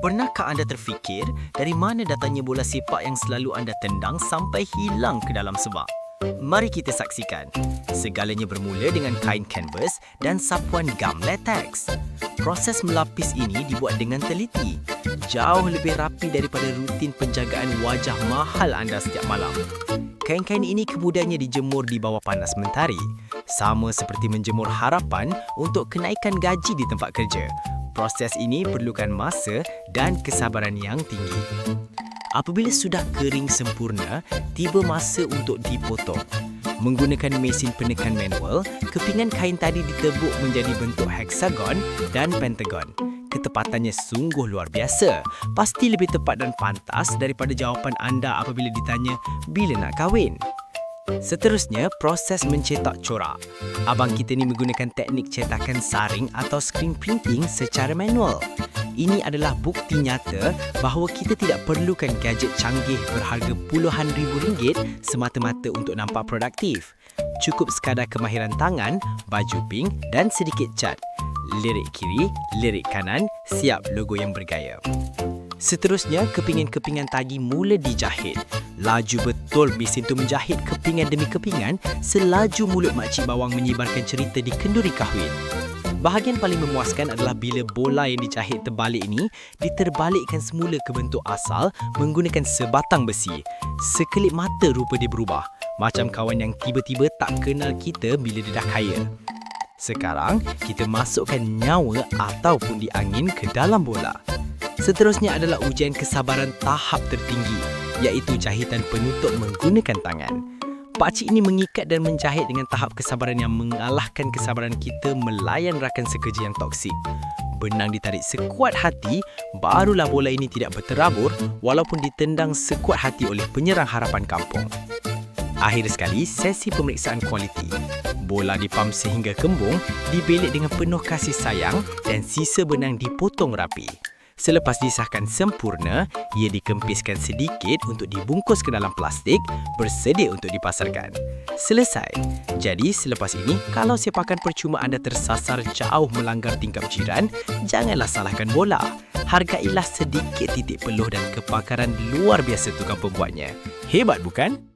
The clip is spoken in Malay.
Pernahkah anda terfikir dari mana datangnya bola sepak yang selalu anda tendang sampai hilang ke dalam sebak? Mari kita saksikan. Segalanya bermula dengan kain kanvas dan sapuan gam latex. Proses melapis ini dibuat dengan teliti, jauh lebih rapi daripada rutin penjagaan wajah mahal anda setiap malam. Kain-kain ini kemudiannya dijemur di bawah panas mentari, sama seperti menjemur harapan untuk kenaikan gaji di tempat kerja. Proses ini perlukan masa dan kesabaran yang tinggi. Apabila sudah kering sempurna, tiba masa untuk dipotong. Menggunakan mesin penekan manual, kepingan kain tadi ditebuk menjadi bentuk heksagon dan pentagon. Ketepatannya sungguh luar biasa. Pasti lebih tepat dan pantas daripada jawapan anda apabila ditanya bila nak kahwin. Seterusnya, proses mencetak corak. Abang kita ni menggunakan teknik cetakan saring atau screen printing secara manual. Ini adalah bukti nyata bahawa kita tidak perlukan gadget canggih berharga puluhan ribu ringgit semata-mata untuk nampak produktif. Cukup sekadar kemahiran tangan, baju pink dan sedikit cat. Lirik kiri, lirik kanan, siap logo yang bergaya. Seterusnya, kepingan-kepingan tagi mula dijahit. Laju betul mesin tu menjahit kepingan demi kepingan selaju mulut makcik bawang menyebarkan cerita di kenduri kahwin. Bahagian paling memuaskan adalah bila bola yang dijahit terbalik ini diterbalikkan semula ke bentuk asal menggunakan sebatang besi. Sekelip mata rupa dia berubah, macam kawan yang tiba-tiba tak kenal kita bila dia dah kaya. Sekarang, kita masukkan nyawa ataupun diangin ke dalam bola. Seterusnya adalah ujian kesabaran tahap tertinggi, iaitu jahitan penutup menggunakan tangan. Pakcik ini mengikat dan menjahit dengan tahap kesabaran yang mengalahkan kesabaran kita melayan rakan sekerja yang toksik. Benang ditarik sekuat hati, barulah bola ini tidak berterabur walaupun ditendang sekuat hati oleh penyerang harapan kampung. Akhir sekali, sesi pemeriksaan kualiti. Bola dipam sehingga kembung, dibelik dengan penuh kasih sayang dan sisa benang dipotong rapi. Selepas disahkan sempurna, ia dikempiskan sedikit untuk dibungkus ke dalam plastik, bersedia untuk dipasarkan. Selesai. Jadi, selepas ini, kalau sepakan percuma anda tersasar jauh melanggar tingkap jiran, janganlah salahkan bola. Hargailah sedikit titik peluh dan kepakaran luar biasa tukang pembuatnya. Hebat bukan?